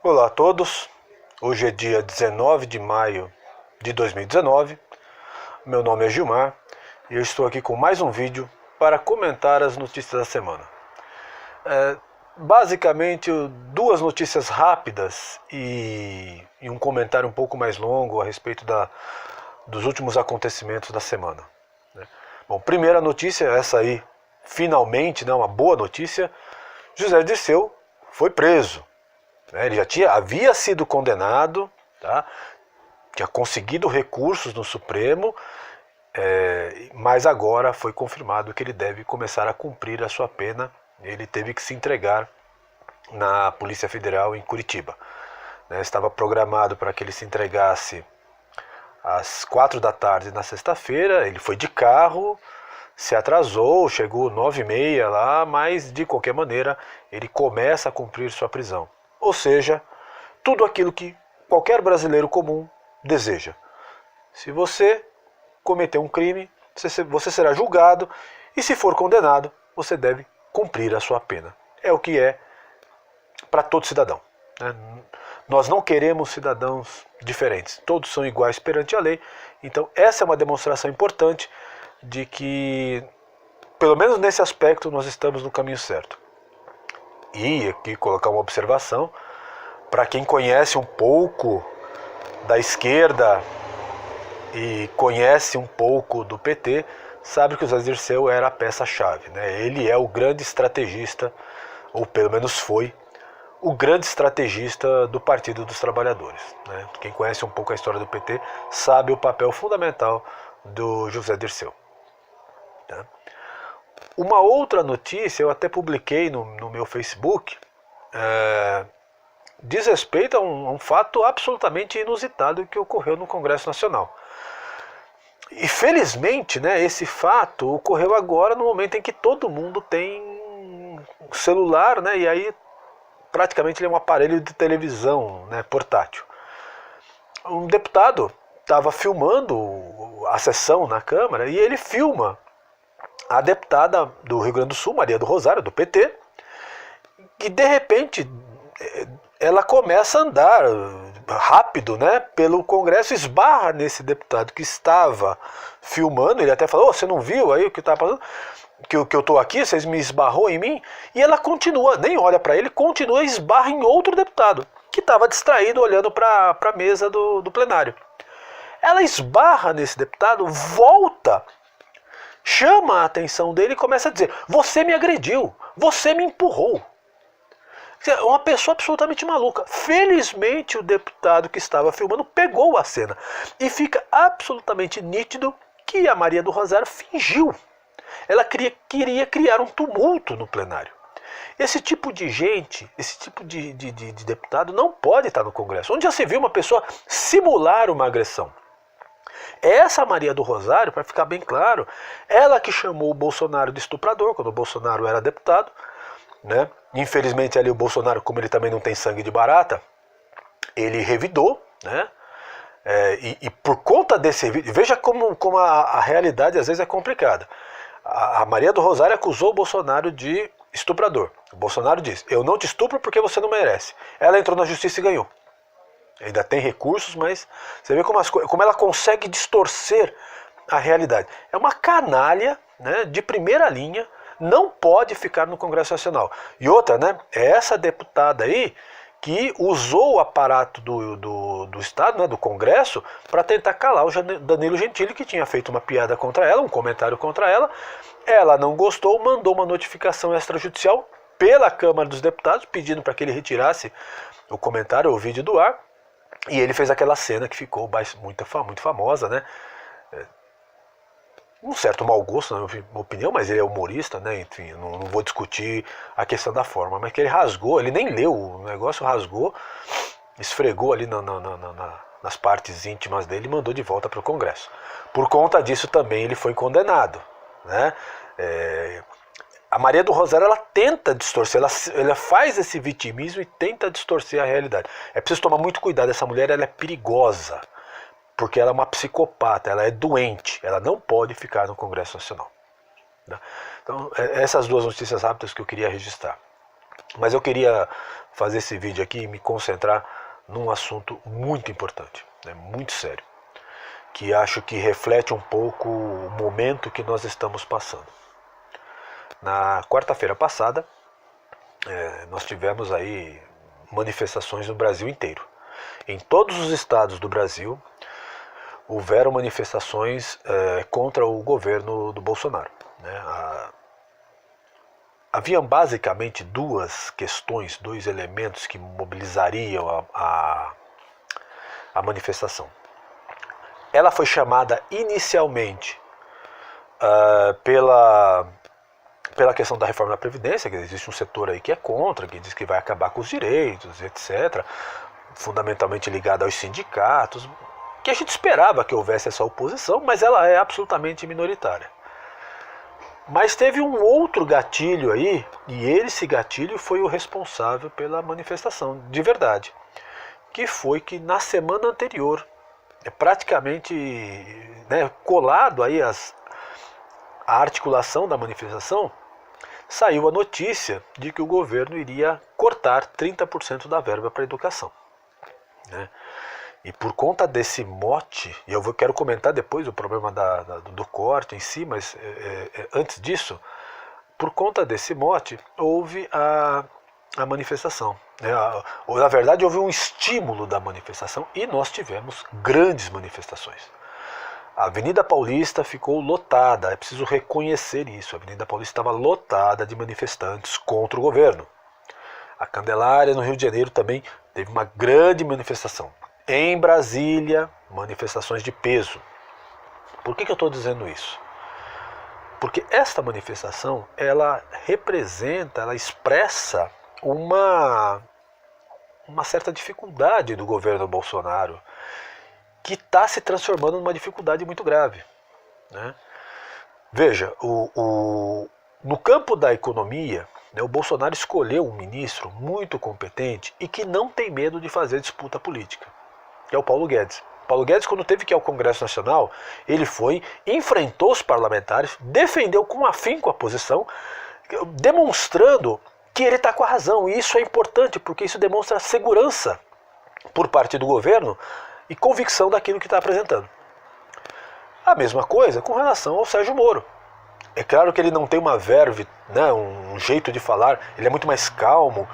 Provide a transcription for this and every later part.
Olá a todos, hoje é dia 19 de maio de 2019, meu nome é Gilmar e eu estou aqui com mais um vídeo para comentar as notícias da semana. Basicamente duas notícias rápidas e um comentário um pouco mais longo a respeito dos últimos acontecimentos da semana. Bom, primeira notícia, essa aí, finalmente, uma boa notícia, José Dirceu foi preso. Ele já havia sido condenado, tá? Tinha conseguido recursos no Supremo, mas agora foi confirmado que ele deve começar a cumprir a sua pena. Ele teve que se entregar na Polícia Federal em Curitiba. Estava programado para que ele se entregasse às 4 da tarde na sexta-feira, ele foi de carro, se atrasou, chegou 9h30 lá, mas de qualquer maneira ele começa a cumprir sua prisão. Ou seja, tudo aquilo que qualquer brasileiro comum deseja. Se você cometer um crime, você será julgado e se for condenado, você deve cumprir a sua pena. É o que é para todo cidadão. Nós não queremos cidadãos diferentes, todos são iguais perante a lei. Então essa é uma demonstração importante de que, pelo menos nesse aspecto, nós estamos no caminho certo. E aqui colocar uma observação, para quem conhece um pouco da esquerda e conhece um pouco do PT, sabe que o José Dirceu era a peça-chave. Ele é o grande estrategista, ou pelo menos foi, o grande estrategista do Partido dos Trabalhadores. Quem conhece um pouco a história do PT sabe o papel fundamental do José Dirceu. Uma outra notícia, eu até publiquei no meu Facebook, diz respeito a um fato absolutamente inusitado que ocorreu no Congresso Nacional. E felizmente, esse fato ocorreu agora no momento em que todo mundo tem celular, e aí praticamente ele é um aparelho de televisão, portátil. Um deputado estava filmando a sessão na Câmara e ele filma a deputada do Rio Grande do Sul, Maria do Rosário, do PT, e de repente ela começa a andar rápido, pelo Congresso, esbarra nesse deputado que estava filmando. Ele até falou: você não viu aí o que estava passando? Que eu estou aqui, vocês me esbarrou em mim? E ela continua, nem olha para ele, continua e esbarra em outro deputado, que estava distraído olhando para a mesa do plenário. Ela esbarra nesse deputado, volta, chama a atenção dele e começa a dizer: você me agrediu, você me empurrou. Uma pessoa absolutamente maluca. Felizmente o deputado que estava filmando pegou a cena. E fica absolutamente nítido que a Maria do Rosário fingiu. Ela queria criar um tumulto no plenário. Esse tipo de gente, esse tipo de deputado não pode estar no Congresso. Onde já se viu uma pessoa simular uma agressão? Essa Maria do Rosário, para ficar bem claro, ela que chamou o Bolsonaro de estuprador, quando o Bolsonaro era deputado. Infelizmente ali o Bolsonaro, como ele também não tem sangue de barata, ele revidou, e por conta desse vídeo, veja como a realidade às vezes é complicada. A Maria do Rosário acusou o Bolsonaro de estuprador. O Bolsonaro disse: eu não te estupro porque você não merece. Ela entrou na justiça e ganhou. Ainda tem recursos, mas você vê como ela consegue distorcer a realidade. É uma canalha, de primeira linha, não pode ficar no Congresso Nacional. E outra, é essa deputada aí que usou o aparato do Estado, do Congresso, para tentar calar o Danilo Gentili, que tinha feito uma piada contra ela, um comentário contra ela. Ela não gostou, mandou uma notificação extrajudicial pela Câmara dos Deputados, pedindo para que ele retirasse o comentário, o vídeo do ar. E ele fez aquela cena que ficou muito famosa, um certo mau gosto, na minha opinião, mas ele é humorista, enfim, não vou discutir a questão da forma, mas que ele rasgou, ele nem leu o negócio, rasgou, esfregou ali nas partes íntimas dele e mandou de volta para o Congresso. Por conta disso também ele foi condenado. A Maria do Rosário, ela tenta distorcer, ela faz esse vitimismo e tenta distorcer a realidade. É preciso tomar muito cuidado, essa mulher ela é perigosa. Porque ela é uma psicopata, ela é doente, ela não pode ficar no Congresso Nacional. Então, essas duas notícias rápidas que eu queria registrar. Mas eu queria fazer esse vídeo aqui e me concentrar num assunto muito importante, né, muito sério, que acho que reflete um pouco o momento que nós estamos passando. Na quarta-feira passada, nós tivemos aí manifestações no Brasil inteiro. Em todos os estados do Brasil, houveram manifestações contra o governo do Bolsonaro, né? Havia basicamente duas questões, dois elementos que mobilizariam a manifestação. Ela foi chamada inicialmente pela questão da reforma da Previdência, que existe um setor aí que é contra, que diz que vai acabar com os direitos, etc., fundamentalmente ligado aos sindicatos, que a gente esperava que houvesse essa oposição, mas ela é absolutamente minoritária. Mas teve um outro gatilho aí, e esse gatilho foi o responsável pela manifestação, de verdade, que foi que na semana anterior, praticamente, né, colado aí a articulação da manifestação, saiu a notícia de que o governo iria cortar 30% da verba para a educação, né? E por conta desse mote, e eu quero comentar depois o problema do corte em si, mas antes disso, por conta desse mote, houve a manifestação, né? Na verdade, houve um estímulo da manifestação e nós tivemos grandes manifestações. A Avenida Paulista ficou lotada, é preciso reconhecer isso. A Avenida Paulista estava lotada de manifestantes contra o governo. A Candelária, no Rio de Janeiro, também teve uma grande manifestação. Em Brasília, manifestações de peso. Por que eu estou dizendo isso? Porque esta manifestação, ela representa, ela expressa uma certa dificuldade do governo Bolsonaro, que está se transformando numa dificuldade muito grave, né? Veja, no campo da economia, né, o Bolsonaro escolheu um ministro muito competente e que não tem medo de fazer disputa política, que é o Paulo Guedes. Paulo Guedes, quando teve que ir ao Congresso Nacional, ele foi, enfrentou os parlamentares, defendeu com afinco a posição, demonstrando que ele está com a razão. E isso é importante, porque isso demonstra segurança por parte do governo e convicção daquilo que está apresentando. A mesma coisa com relação ao Sérgio Moro. É claro que ele não tem uma verve, né, um jeito de falar, ele é muito mais calmo,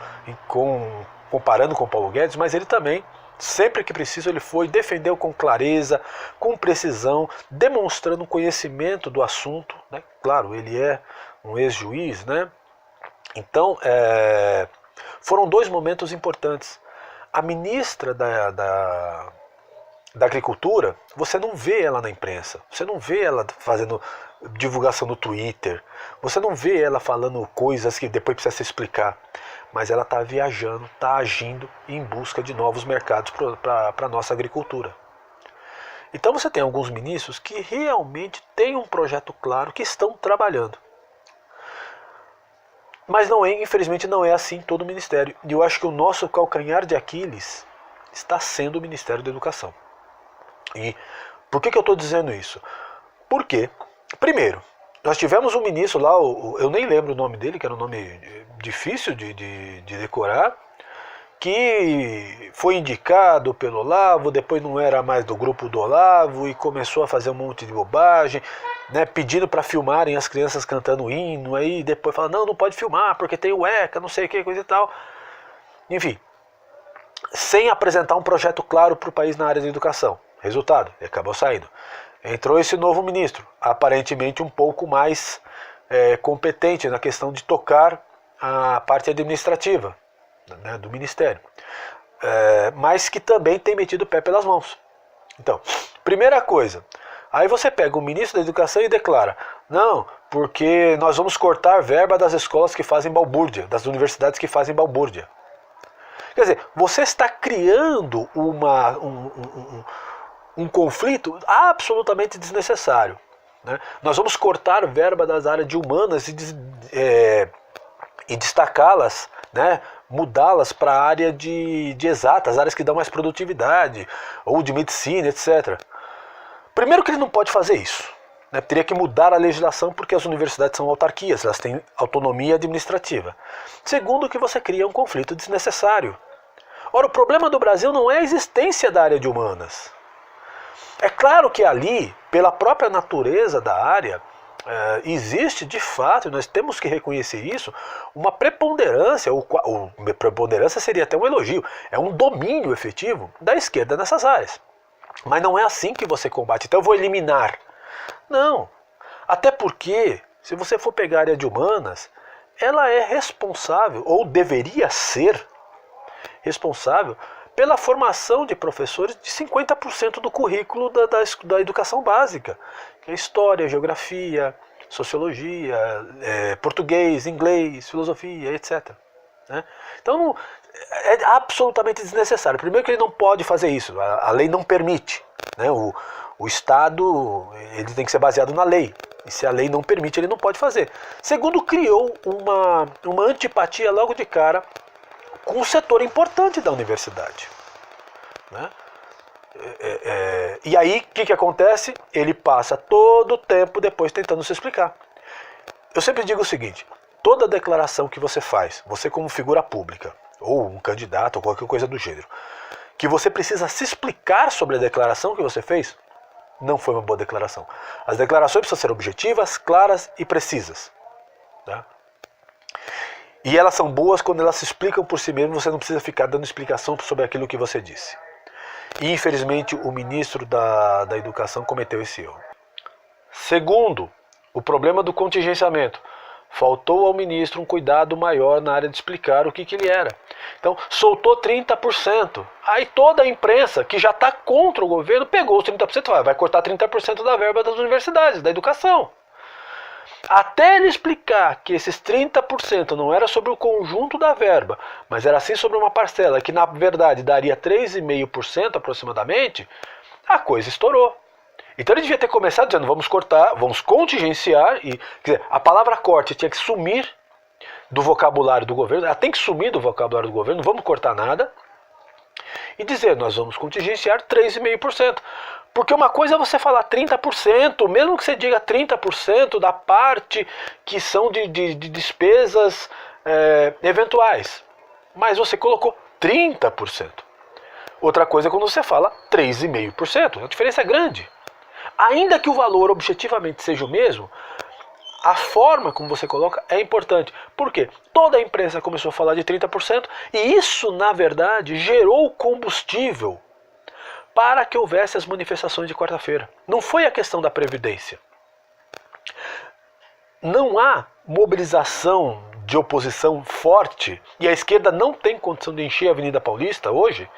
comparando com o Paulo Guedes, mas ele também, sempre que preciso, ele foi, defendeu com clareza, com precisão, demonstrando conhecimento do assunto, né? Claro, ele é um ex-juiz, né? Então, foram dois momentos importantes. A ministra da Agricultura, você não vê ela na imprensa, você não vê ela fazendo divulgação no Twitter, você não vê ela falando coisas que depois precisa se explicar, mas ela está viajando, está agindo em busca de novos mercados para a nossa agricultura. Então você tem alguns ministros que realmente têm um projeto claro, que estão trabalhando. Mas infelizmente não é assim todo o ministério. E eu acho que o nosso calcanhar de Aquiles está sendo o Ministério da Educação. E por que eu estou dizendo isso? Porque, primeiro, nós tivemos um ministro lá, eu nem lembro o nome dele, que era um nome difícil de decorar, que foi indicado pelo Olavo, depois não era mais do grupo do Olavo e começou a fazer um monte de bobagem, né, pedindo para filmarem as crianças cantando hino, aí depois fala, não pode filmar porque tem o ECA, não sei o que, coisa e tal. Enfim, sem apresentar um projeto claro para o país na área de educação. Resultado, ele acabou saindo. Entrou esse novo ministro, aparentemente um pouco mais competente na questão de tocar a parte administrativa, né, do ministério, mas que também tem metido o pé pelas mãos. Então, primeira coisa, aí você pega o ministro da Educação e declara, não, porque nós vamos cortar verba das escolas que fazem balbúrdia, das universidades que fazem balbúrdia. Quer dizer, você está criando um conflito absolutamente desnecessário, né? Nós vamos cortar verba das áreas de humanas e destacá-las, né? Mudá-las para a área de exatas, áreas que dão mais produtividade, ou de medicina, etc. Primeiro que ele não pode fazer isso. né? Teria que mudar a legislação porque as universidades são autarquias, elas têm autonomia administrativa. Segundo, que você cria um conflito desnecessário. Ora, o problema do Brasil não é a existência da área de humanas. É claro que ali, pela própria natureza da área, existe de fato, e nós temos que reconhecer isso, uma preponderância, ou preponderância seria até um elogio, é um domínio efetivo da esquerda nessas áreas. Mas não é assim que você combate, então eu vou eliminar. Não, até porque, se você for pegar a área de humanas, ela é responsável, ou deveria ser responsável, pela formação de professores de 50% do currículo da educação básica, que é história, geografia, sociologia, português, inglês, filosofia, etc. Né? Então é absolutamente desnecessário. Primeiro que ele não pode fazer isso, a lei não permite. Né? O Estado ele tem que ser baseado na lei, e se a lei não permite, ele não pode fazer. Segundo, criou uma antipatia logo de cara com um setor importante da universidade. Né? E aí, o que acontece? Ele passa todo o tempo depois tentando se explicar. Eu sempre digo o seguinte, toda declaração que você faz, você como figura pública, ou um candidato, ou qualquer coisa do gênero, que você precisa se explicar sobre a declaração que você fez, não foi uma boa declaração. As declarações precisam ser objetivas, claras e precisas. Tá? E elas são boas quando elas se explicam por si mesmas, você não precisa ficar dando explicação sobre aquilo que você disse. E infelizmente o ministro da Educação cometeu esse erro. Segundo, o problema do contingenciamento. Faltou ao ministro um cuidado maior na área de explicar o que ele era. Então, soltou 30%. Aí toda a imprensa, que já está contra o governo, pegou os 30%, vai cortar 30% da verba das universidades, da educação. Até ele explicar que esses 30% não era sobre o conjunto da verba, mas era sim sobre uma parcela que na verdade daria 3,5% aproximadamente, a coisa estourou. Então ele devia ter começado dizendo, vamos cortar, vamos contingenciar, e quer dizer, a palavra corte tinha que sumir do vocabulário do governo, ela tem que sumir do vocabulário do governo, não vamos cortar nada, e dizer, nós vamos contingenciar 3,5%. Porque uma coisa é você falar 30%, mesmo que você diga 30% da parte que são de despesas eventuais. Mas você colocou 30%. Outra coisa é quando você fala 3,5%. A diferença é grande. Ainda que o valor objetivamente seja o mesmo, a forma como você coloca é importante. Por quê? Toda a imprensa começou a falar de 30% e isso, na verdade, gerou combustível para que houvesse as manifestações de quarta-feira. Não foi a questão da Previdência. Não há mobilização de oposição forte e a esquerda não tem condição de encher a Avenida Paulista hoje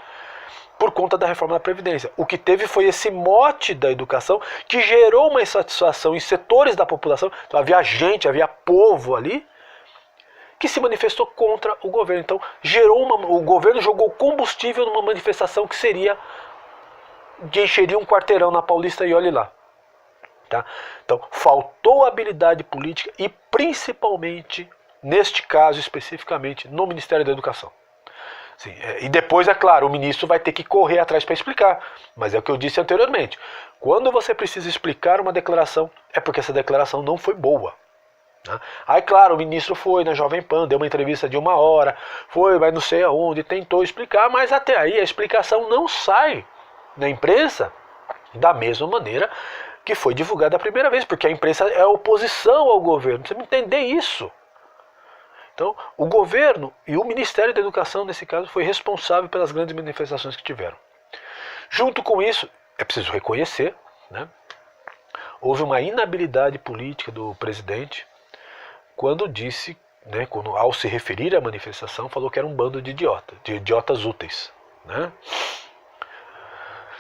por conta da reforma da Previdência. O que teve foi esse mote da educação que gerou uma insatisfação em setores da população. Então, havia gente, havia povo ali que se manifestou contra o governo. Então o governo jogou combustível numa manifestação que seria de encheria um quarteirão na Paulista e olhe lá. Tá? Então, faltou habilidade política e principalmente, neste caso especificamente, no Ministério da Educação. Sim, e depois, é claro, o ministro vai ter que correr atrás para explicar. Mas é o que eu disse anteriormente. Quando você precisa explicar uma declaração, é porque essa declaração não foi boa. Né? Aí, claro, o ministro foi na Jovem Pan, deu uma entrevista de 1 hora, vai não sei aonde, tentou explicar, mas até aí a explicação não sai na imprensa da mesma maneira que foi divulgada a primeira vez, porque a imprensa é oposição ao governo. Você me entender isso? Então, o governo e o Ministério da Educação, nesse caso, foi responsável pelas grandes manifestações que tiveram. Junto com isso, é preciso reconhecer, né, houve uma inabilidade política do presidente quando disse, né, ao se referir à manifestação, falou que era um bando de idiotas úteis. Né?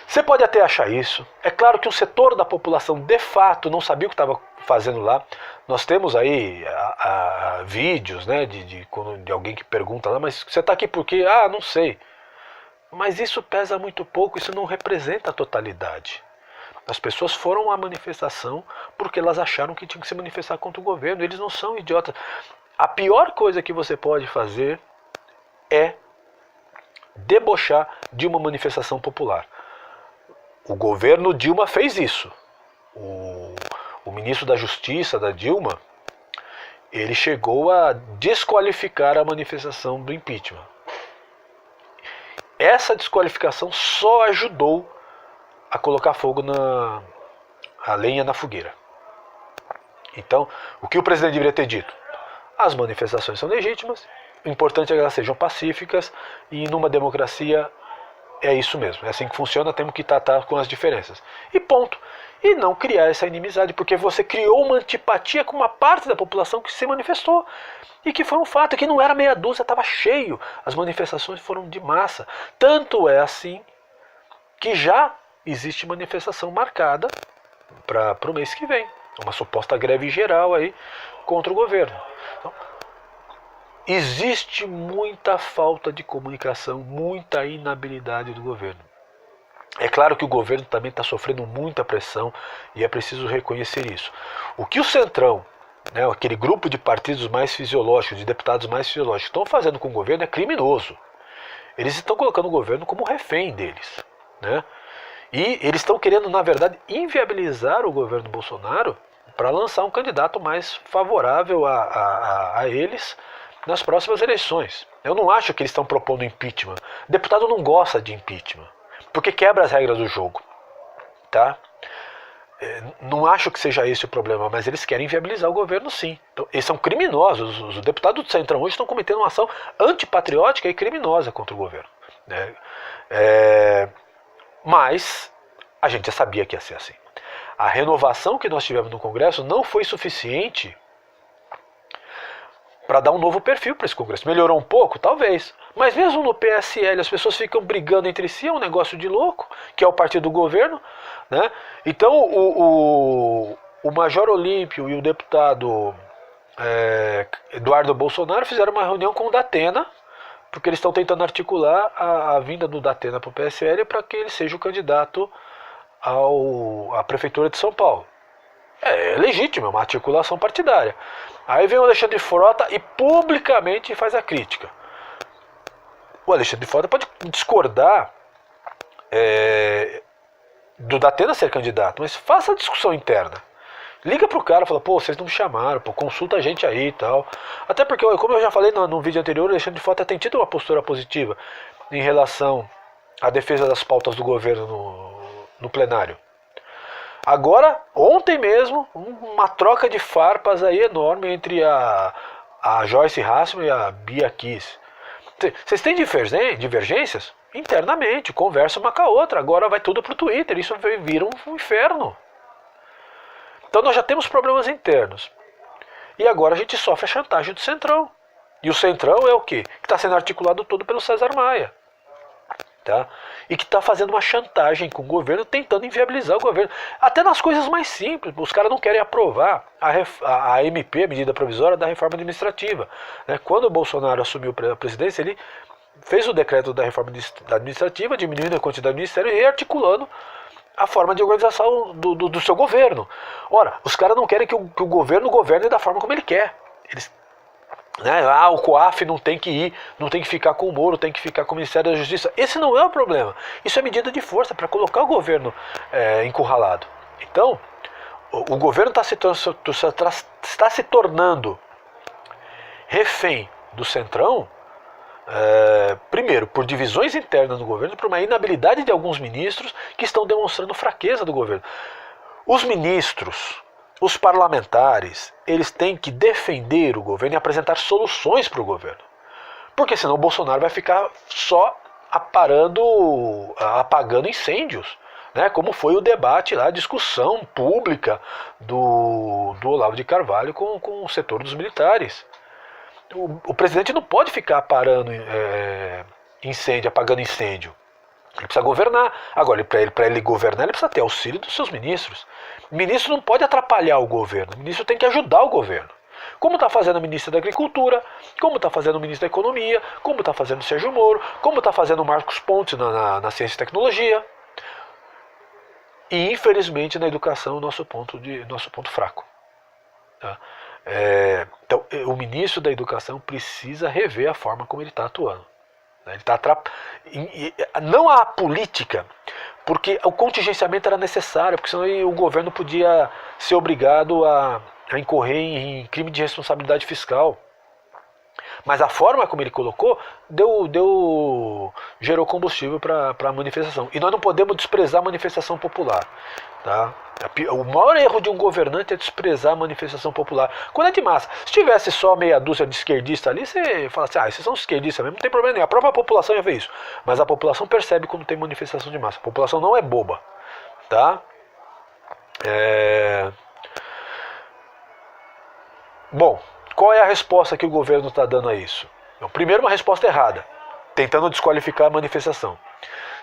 Você pode até achar isso. É claro que um setor da população de fato não sabia o que estava fazendo lá. Nós temos aí vídeos, né, de alguém que pergunta lá, mas você está aqui por quê? Ah, não sei. Mas isso pesa muito pouco, isso não representa a totalidade. As pessoas foram à manifestação porque elas acharam que tinham que se manifestar contra o governo. Eles não são idiotas. A pior coisa que você pode fazer é debochar de uma manifestação popular. O governo Dilma fez isso. O ministro da Justiça, da Dilma, ele chegou a desqualificar a manifestação do impeachment. Essa desqualificação só ajudou a colocar fogo a lenha na fogueira. Então, o que o presidente deveria ter dito? As manifestações são legítimas, o importante é que elas sejam pacíficas, e numa democracia é isso mesmo, é assim que funciona, temos que tratar com as diferenças. E ponto. E não criar essa inimizade, porque você criou uma antipatia com uma parte da população que se manifestou. E que foi um fato, que não era meia dúzia, estava cheio. As manifestações foram de massa. Tanto é assim que já existe manifestação marcada para o mês que vem. Uma suposta greve geral aí contra o governo. Então, existe muita falta de comunicação, muita inabilidade do governo. É claro que o governo também está sofrendo muita pressão e é preciso reconhecer isso. O que o Centrão, né, aquele grupo de partidos mais fisiológicos, de deputados mais fisiológicos, estão fazendo com o governo é criminoso. Eles estão colocando o governo como refém deles, né? E eles estão querendo, na verdade, inviabilizar o governo Bolsonaro para lançar um candidato mais favorável a eles nas próximas eleições. Eu não acho que eles estão propondo impeachment. O deputado não gosta de impeachment, porque quebra as regras do jogo. Tá? Não acho que seja esse o problema, mas eles querem inviabilizar o governo, sim. Então, eles são criminosos. Os deputados do Centrão hoje estão cometendo uma ação antipatriótica e criminosa contra o governo, né? Mas a gente já sabia que ia ser assim. A renovação que nós tivemos no Congresso não foi suficiente para dar um novo perfil para esse Congresso. Melhorou um pouco? Talvez. Mas mesmo no PSL as pessoas ficam brigando entre si, é um negócio de louco, que é o partido do governo, né? Então o Major Olímpio e o deputado Eduardo Bolsonaro fizeram uma reunião com o Datena, porque eles estão tentando articular a vinda do Datena para o PSL para que ele seja o candidato à Prefeitura de São Paulo. É legítimo, é uma articulação partidária. Aí vem o Alexandre Frota e publicamente faz a crítica. O Alexandre Frota pode discordar do Datena ser candidato, mas faça a discussão interna. Liga pro cara e fala, pô, vocês não me chamaram, pô, consulta a gente aí e tal. Até porque, como eu já falei no vídeo anterior, o Alexandre Frota tem tido uma postura positiva em relação à defesa das pautas do governo no plenário. Agora, ontem mesmo, uma troca de farpas aí enorme entre a Joyce Hasselmann e a Bia Kiss. Vocês têm divergências? Internamente, conversa uma com a outra. Agora vai tudo pro Twitter, isso vira um inferno. Então nós já temos problemas internos. E agora a gente sofre a chantagem do Centrão. E o Centrão é o quê? Que está sendo articulado todo pelo César Maia. Tá? E que está fazendo uma chantagem com o governo, tentando inviabilizar o governo. Até nas coisas mais simples. Os caras não querem aprovar a MP, a medida provisória da reforma administrativa. Né? Quando o Bolsonaro assumiu a presidência, ele fez o decreto da reforma administrativa, diminuindo a quantidade do ministério e articulando a forma de organização do seu governo. Ora, os caras não querem que o governo governe da forma como ele quer. Eles, né, o COAF não tem que ir, não tem que ficar com o Moro, tem que ficar com o Ministério da Justiça. Esse não é o problema. Isso é medida de força para colocar o governo encurralado. Então, o governo está se tornando refém do Centrão, primeiro, por divisões internas no governo, por uma inabilidade de alguns ministros que estão demonstrando fraqueza do governo. Os ministros, os parlamentares, eles têm que defender o governo e apresentar soluções para o governo. Porque senão o Bolsonaro vai ficar só apagando incêndios. Né, como foi o debate lá, a discussão pública do Olavo de Carvalho com o setor dos militares. O presidente não pode ficar apagando incêndio. Ele precisa governar. Agora, para ele governar, ele precisa ter auxílio dos seus ministros. O ministro não pode atrapalhar o governo. O ministro tem que ajudar o governo. Como está fazendo o ministro da Agricultura, como está fazendo o ministro da Economia, como está fazendo o Sérgio Moro, como está fazendo o Marcos Pontes na Ciência e Tecnologia. E, infelizmente, na educação, nosso ponto fraco. Tá? Então, o ministro da Educação precisa rever a forma como ele está atuando. Ele tá não a política, porque o contingenciamento era necessário, porque senão o governo podia ser obrigado a incorrer em crime de responsabilidade fiscal. Mas a forma como ele colocou gerou combustível para a manifestação. E nós não podemos desprezar a manifestação popular. Tá? O maior erro de um governante é desprezar a manifestação popular. Quando é de massa, se tivesse só meia dúzia de esquerdistas ali, você fala assim, esses são esquerdistas mesmo, não tem problema nenhum. A própria população já vê isso. Mas a população percebe quando tem manifestação de massa. A população não é boba. Tá? Bom, qual é a resposta que o governo está dando a isso? Então, primeiro, uma resposta errada, tentando desqualificar a manifestação.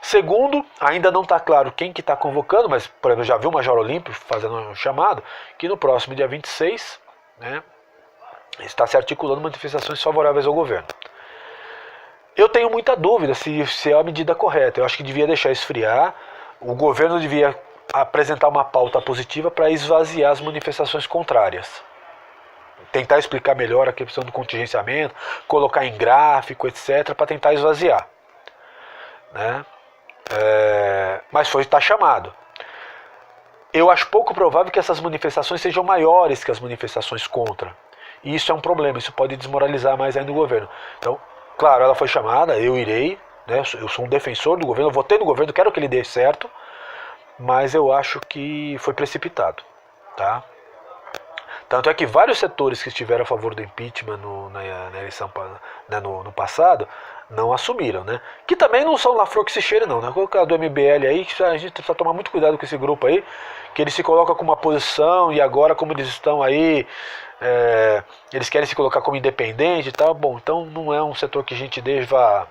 Segundo, ainda não está claro quem que está convocando, mas, por exemplo, já vi o Major Olímpio fazendo um chamado, que no próximo dia 26, né, está se articulando manifestações favoráveis ao governo. Eu tenho muita dúvida se é a medida correta. Eu acho que devia deixar esfriar, o governo devia apresentar uma pauta positiva para esvaziar as manifestações contrárias. Tentar explicar melhor a questão do contingenciamento, colocar em gráfico, etc., para tentar esvaziar. Né? Mas está chamado. Eu acho pouco provável que essas manifestações sejam maiores que as manifestações contra. E isso é um problema, isso pode desmoralizar mais ainda o governo. Então, claro, ela foi chamada, eu irei, né? Eu sou um defensor do governo, eu votei no governo, quero que ele dê certo, mas eu acho que foi precipitado. Tá? Tanto é que vários setores que estiveram a favor do impeachment na eleição no passado não assumiram, né? Que também não são lá flor que se cheire não, né? O do MBL aí, a gente precisa tomar muito cuidado com esse grupo aí, que eles se colocam com uma posição e agora como eles estão aí, eles querem se colocar como independente e tal. Bom, então não é um setor que a gente deva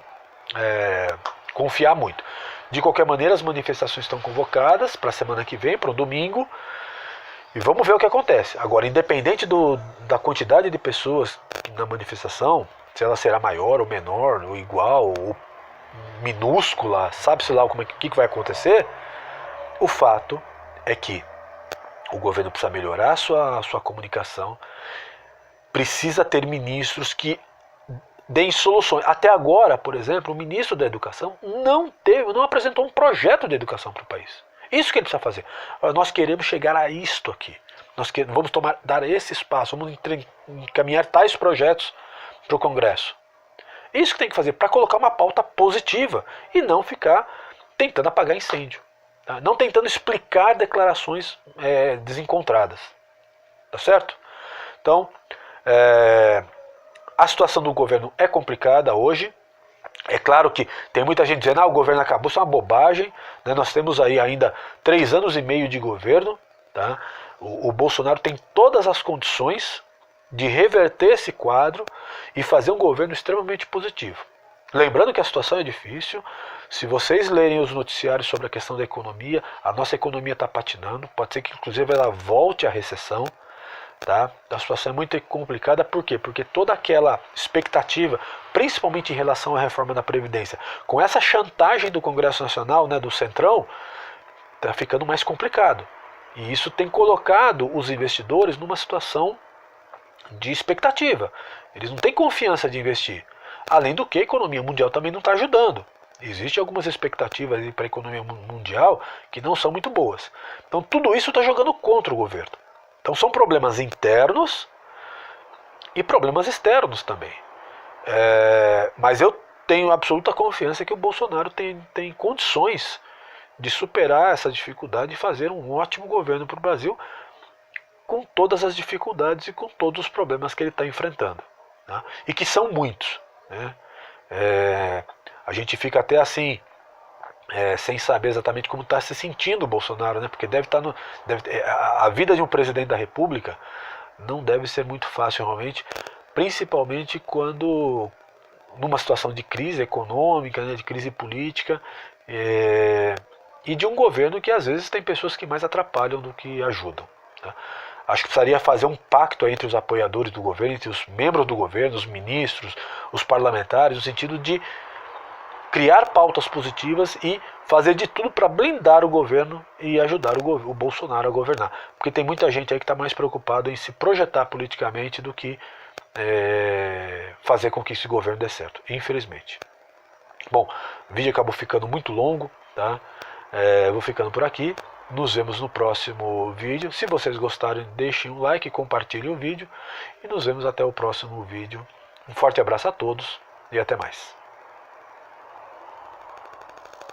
confiar muito. De qualquer maneira, as manifestações estão convocadas para a semana que vem, para o domingo. E vamos ver o que acontece. Agora, independente da quantidade de pessoas na manifestação, se ela será maior ou menor, ou igual, ou minúscula, sabe-se lá o que vai acontecer, o fato é que o governo precisa melhorar a sua comunicação, precisa ter ministros que deem soluções. Até agora, por exemplo, o ministro da Educação não apresentou um projeto de educação para o país. Isso que ele precisa fazer. Nós queremos chegar a isto aqui. Vamos dar esse espaço, vamos encaminhar tais projetos para o Congresso. Isso que tem que fazer para colocar uma pauta positiva e não ficar tentando apagar incêndio. Tá? Não tentando explicar declarações desencontradas. Tá certo? Então, a situação do governo é complicada hoje. É claro que tem muita gente dizendo o governo acabou, isso é uma bobagem. Né? Nós temos aí ainda 3 anos e meio de governo. Tá? O Bolsonaro tem todas as condições de reverter esse quadro e fazer um governo extremamente positivo. Lembrando que a situação é difícil. Se vocês lerem os noticiários sobre a questão da economia, a nossa economia está patinando. Pode ser que inclusive ela volte à recessão. Tá? A situação é muito complicada, por quê? Porque toda aquela expectativa, principalmente em relação à reforma da Previdência, com essa chantagem do Congresso Nacional, né, do Centrão, está ficando mais complicado. E isso tem colocado os investidores numa situação de expectativa. Eles não têm confiança de investir. Além do que a economia mundial também não está ajudando. Existem algumas expectativas para a economia mundial que não são muito boas. Então tudo isso está jogando contra o governo. Então são problemas internos e problemas externos também. Mas eu tenho absoluta confiança que o Bolsonaro tem condições de superar essa dificuldade e fazer um ótimo governo para o Brasil com todas as dificuldades e com todos os problemas que ele está enfrentando. Tá? E que são muitos. Né? A gente fica até assim... sem saber exatamente como está se sentindo o Bolsonaro, né? Porque a vida de um presidente da República não deve ser muito fácil realmente, principalmente quando numa situação de crise econômica, né, de crise política, e de um governo que às vezes tem pessoas que mais atrapalham do que ajudam. Tá? Acho que precisaria fazer um pacto entre os apoiadores do governo, entre os membros do governo, os ministros, os parlamentares, no sentido de criar pautas positivas e fazer de tudo para blindar o governo e ajudar o Bolsonaro a governar. Porque tem muita gente aí que está mais preocupada em se projetar politicamente do que fazer com que esse governo dê certo, infelizmente. Bom, o vídeo acabou ficando muito longo, tá? Vou ficando por aqui. Nos vemos no próximo vídeo. Se vocês gostarem, deixem um like, compartilhem o vídeo. E nos vemos até o próximo vídeo. Um forte abraço a todos e até mais.